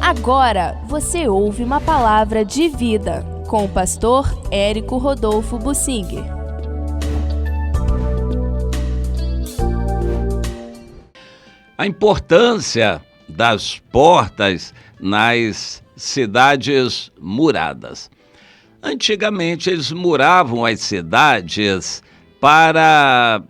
Agora você ouve uma palavra de vida com o pastor Érico Rodolfo Bussinger. A importância das portas nas cidades muradas. Antigamente eles muravam as cidades para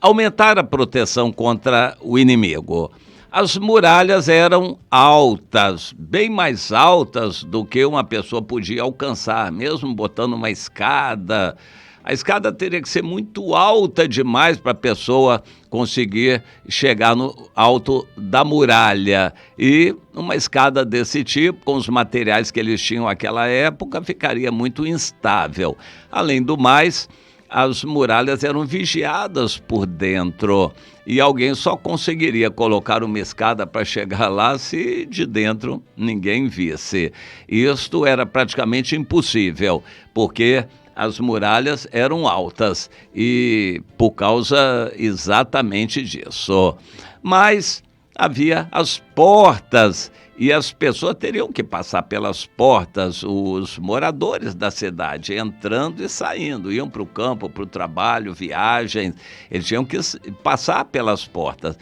aumentar a proteção contra o inimigo. As muralhas eram altas, bem mais altas do que uma pessoa podia alcançar, mesmo botando uma escada. A escada teria que ser muito alta demais para a pessoa conseguir chegar no alto da muralha. E uma escada desse tipo, com os materiais que eles tinham naquela época, ficaria muito instável. Além do mais, as muralhas eram vigiadas por dentro e alguém só conseguiria colocar uma escada para chegar lá se de dentro ninguém visse. Isto era praticamente impossível, porque as muralhas eram altas e por causa exatamente disso. Mas havia as portas e as pessoas teriam que passar pelas portas, os moradores da cidade, entrando e saindo, iam para o campo, para o trabalho, viagens, eles tinham que passar pelas portas.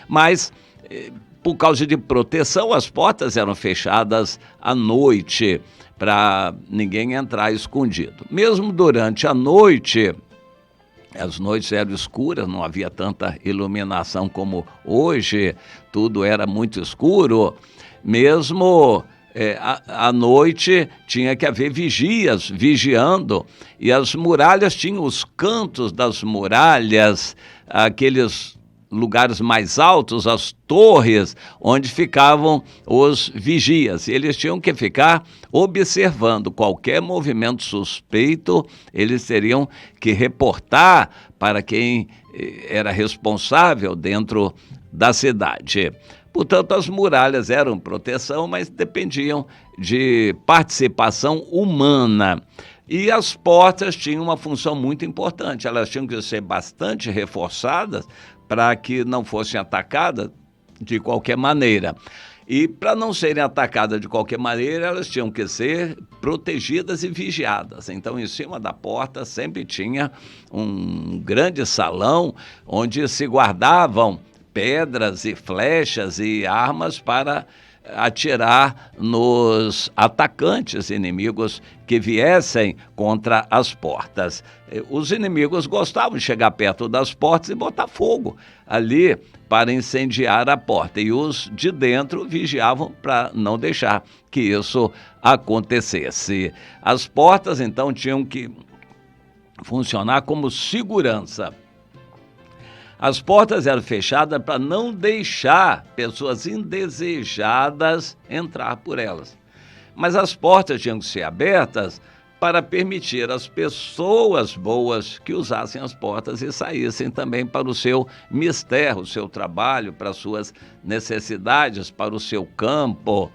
Mas, por causa de proteção, as portas eram fechadas à noite, para ninguém entrar escondido. Mesmo durante a noite, as noites eram escuras, não havia tanta iluminação como hoje, tudo era muito escuro. Mesmo à noite tinha que haver vigias, vigiando, e as muralhas tinham os cantos das muralhas, aqueles lugares mais altos, as torres, onde ficavam os vigias. Eles tinham que ficar observando qualquer movimento suspeito, eles teriam que reportar para quem era responsável dentro da cidade. Portanto, as muralhas eram proteção, mas dependiam de participação humana. E as portas tinham uma função muito importante, elas tinham que ser bastante reforçadas para que não fossem atacadas de qualquer maneira. E para não serem atacadas de qualquer maneira, elas tinham que ser protegidas e vigiadas. Então, em cima da porta sempre tinha um grande salão onde se guardavam pedras e flechas e armas para atirar nos atacantes inimigos que viessem contra as portas. Os inimigos gostavam de chegar perto das portas e botar fogo ali para incendiar a porta. E os de dentro vigiavam para não deixar que isso acontecesse. As portas, então, tinham que funcionar como segurança. As portas eram fechadas para não deixar pessoas indesejadas entrar por elas. Mas as portas tinham que ser abertas para permitir às pessoas boas que usassem as portas e saíssem também para o seu mistério, o seu trabalho, para as suas necessidades, para o seu campo.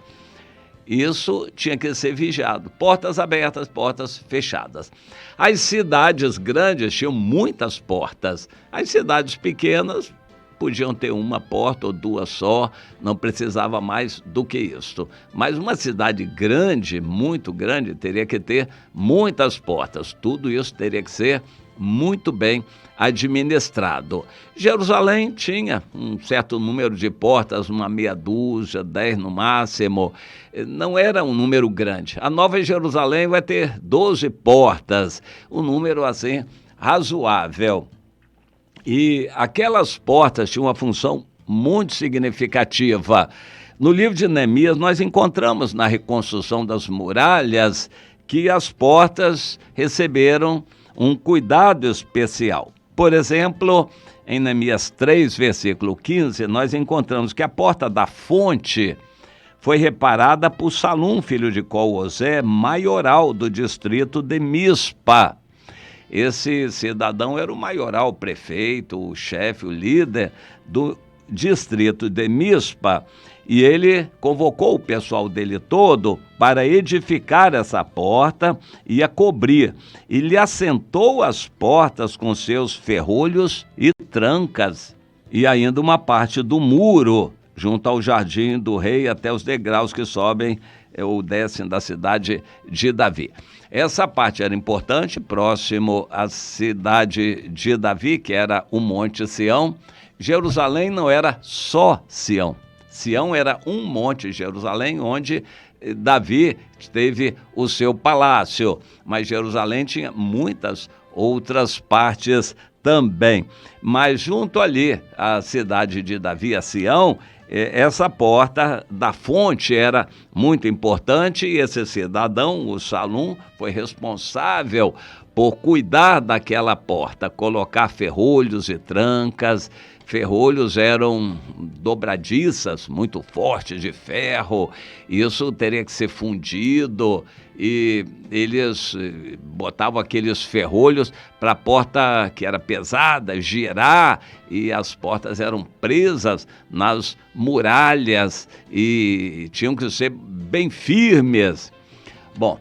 Isso tinha que ser vigiado. Portas abertas, portas fechadas. As cidades grandes tinham muitas portas. As cidades pequenas podiam ter uma porta ou duas só, não precisava mais do que isso. Mas uma cidade grande, muito grande, teria que ter muitas portas. Tudo isso teria que ser muito bem administrado. Jerusalém tinha um certo número de portas, uma meia dúzia, 10 no máximo. Não era um número grande. A Nova Jerusalém vai ter 12 portas, um número assim razoável. E aquelas portas tinham uma função muito significativa. No livro de Neemias, nós encontramos na reconstrução das muralhas que as portas receberam um cuidado especial. Por exemplo, em Neemias 3, versículo 15, nós encontramos que a porta da fonte foi reparada por Salum, filho de Colosé, maioral do distrito de Mispa. Esse cidadão era o maioral, o prefeito, o chefe, o líder do distrito de Mispa, e ele convocou o pessoal dele todo para edificar essa porta e a cobrir. E lhe assentou as portas com seus ferrolhos e trancas, e ainda uma parte do muro junto ao Jardim do Rei, até os degraus que sobem ou descem da cidade de Davi. Essa parte era importante, próximo à cidade de Davi, que era o Monte Sião. Jerusalém não era só Sião. Sião era um monte, Jerusalém, onde Davi teve o seu palácio. Mas Jerusalém tinha muitas outras partes também. Mas junto ali, a cidade de Davi, a Sião, essa porta da fonte era muito importante e esse cidadão, o Salum, foi responsável por cuidar daquela porta, colocar ferrolhos e trancas. Ferrolhos eram dobradiças, muito fortes, de ferro. Isso teria que ser fundido e eles botavam aqueles ferrolhos para a porta, que era pesada, girar, e as portas eram presas nas muralhas e tinham que ser bem firmes. Bom,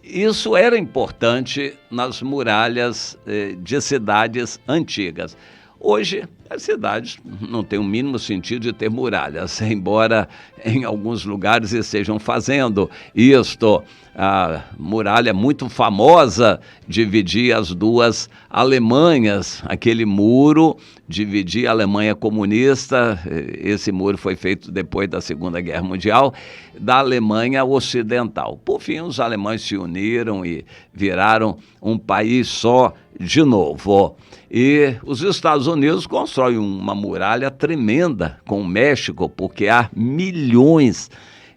isso era importante nas muralhas de cidades antigas. Hoje, as cidades não têm o mínimo sentido de ter muralhas, embora em alguns lugares estejam fazendo isto. A muralha muito famosa dividia as duas Alemanhas, aquele muro dividia a Alemanha comunista, esse muro foi feito depois da Segunda Guerra Mundial, da Alemanha Ocidental. Por fim, os alemães se uniram e viraram um país só de novo. E os Estados Unidos constroem uma muralha tremenda com o México, porque há milhões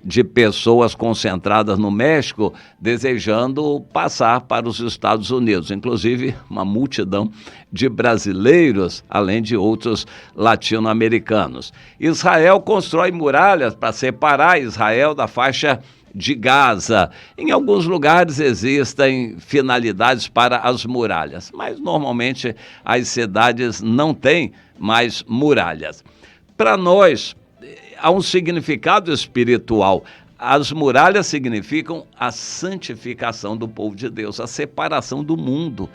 de pessoas concentradas no México desejando passar para os Estados Unidos, inclusive uma multidão de brasileiros, além de outros latino-americanos. Israel constrói muralhas para separar Israel da faixa de Gaza. Em alguns lugares existem finalidades para as muralhas, mas normalmente as cidades não têm mais muralhas. Para nós, há um significado espiritual. As muralhas significam a santificação do povo de Deus, a separação do mundo.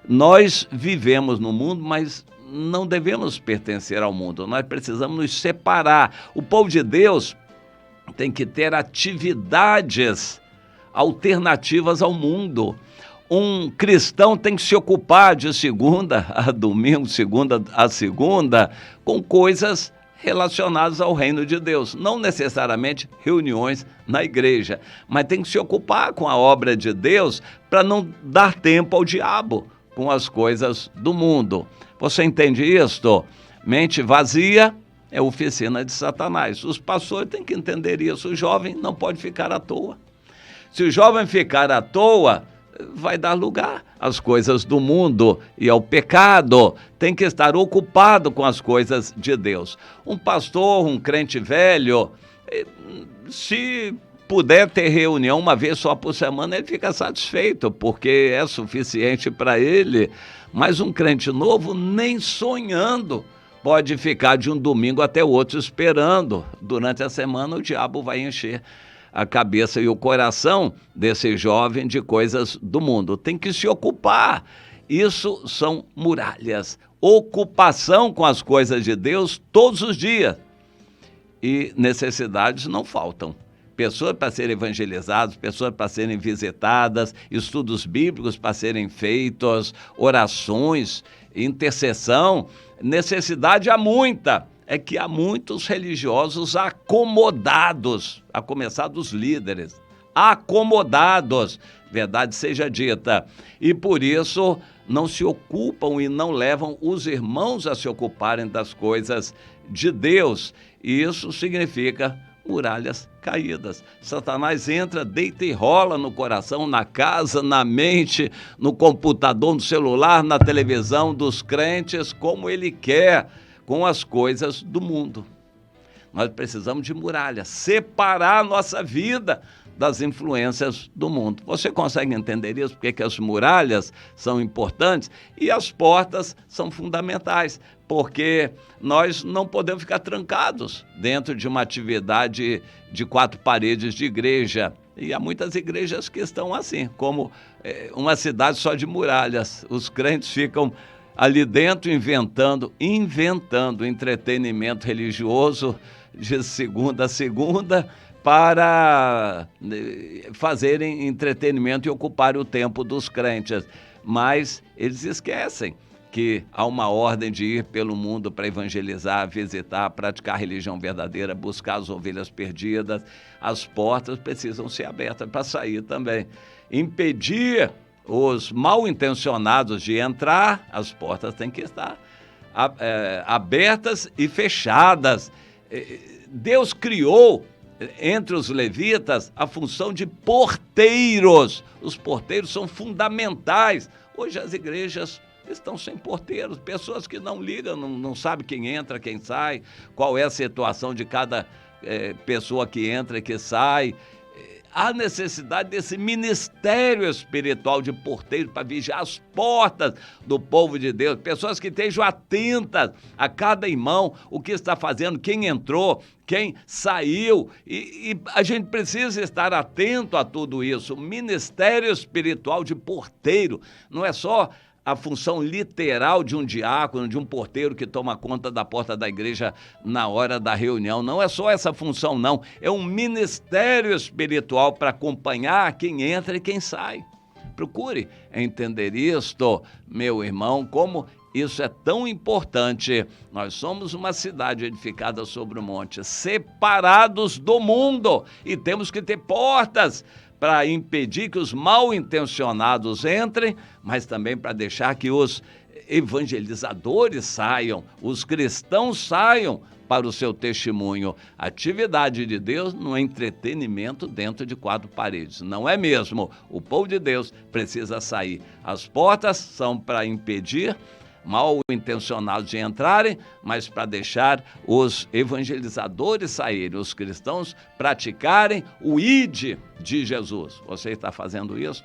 Nós vivemos no mundo, mas não devemos pertencer ao mundo. Nós precisamos nos separar. O povo de Deus tem que ter atividades alternativas ao mundo. Um cristão tem que se ocupar de segunda a domingo, segunda a segunda, com coisas relacionadas ao reino de Deus. Não necessariamente reuniões na igreja, mas tem que se ocupar com a obra de Deus para não dar tempo ao diabo com as coisas do mundo. Você entende isto? Mente vazia é oficina de Satanás. Os pastores têm que entender isso. O jovem não pode ficar à toa. Se o jovem ficar à toa, vai dar lugar às coisas do mundo e ao pecado. Tem que estar ocupado com as coisas de Deus. Um pastor, um crente velho, se puder ter reunião uma vez só por semana, ele fica satisfeito, porque é suficiente para ele. Mas um crente novo, nem sonhando, pode ficar de um domingo até o outro esperando. Durante a semana o diabo vai encher a cabeça e o coração desse jovem de coisas do mundo. Tem que se ocupar. Isso são muralhas. Ocupação com as coisas de Deus todos os dias. E necessidades não faltam. Pessoas para serem evangelizadas, pessoas para serem visitadas, estudos bíblicos para serem feitos, orações, intercessão. Necessidade há muita. É que há muitos religiosos acomodados, a começar dos líderes, acomodados, verdade seja dita, e por isso não se ocupam e não levam os irmãos a se ocuparem das coisas de Deus, e isso significa muralhas caídas. Satanás entra, deita e rola no coração, na casa, na mente, no computador, no celular, na televisão dos crentes, como ele quer, com as coisas do mundo. Nós precisamos de muralhas, separar a nossa vida das influências do mundo. Você consegue entender isso? Porque que as muralhas são importantes e as portas são fundamentais, porque nós não podemos ficar trancados dentro de uma atividade de 4 paredes de igreja. E há muitas igrejas que estão assim, como uma cidade só de muralhas. Os crentes ficam ali dentro inventando entretenimento religioso de segunda a segunda para fazerem entretenimento e ocupar o tempo dos crentes. Mas eles esquecem que há uma ordem de ir pelo mundo para evangelizar, visitar, praticar a religião verdadeira, buscar as ovelhas perdidas. As portas precisam ser abertas para sair também. Impedir os mal intencionados de entrar, as portas têm que estar abertas e fechadas. Deus criou entre os levitas a função de porteiros. Os porteiros são fundamentais. Hoje as igrejas estão sem porteiros, pessoas que não ligam, não sabem quem entra, quem sai, qual é a situação de cada pessoa que entra e que sai. Há necessidade desse ministério espiritual de porteiro para vigiar as portas do povo de Deus, pessoas que estejam atentas a cada irmão, o que está fazendo, quem entrou, quem saiu, e a gente precisa estar atento a tudo isso. O ministério espiritual de porteiro não é só a função literal de um diácono, de um porteiro que toma conta da porta da igreja na hora da reunião. Não é só essa função, não. É um ministério espiritual para acompanhar quem entra e quem sai. Procure entender isto, meu irmão, como isso é tão importante. Nós somos uma cidade edificada sobre o monte, separados do mundo, e temos que ter portas para impedir que os mal intencionados entrem, mas também para deixar que os evangelizadores saiam, os cristãos saiam para o seu testemunho. A atividade de Deus não é entretenimento dentro de quatro paredes, não é mesmo. O povo de Deus precisa sair. As portas são para impedir mal intencionados de entrarem, mas para deixar os evangelizadores saírem, os cristãos praticarem o ide de Jesus. Você está fazendo isso?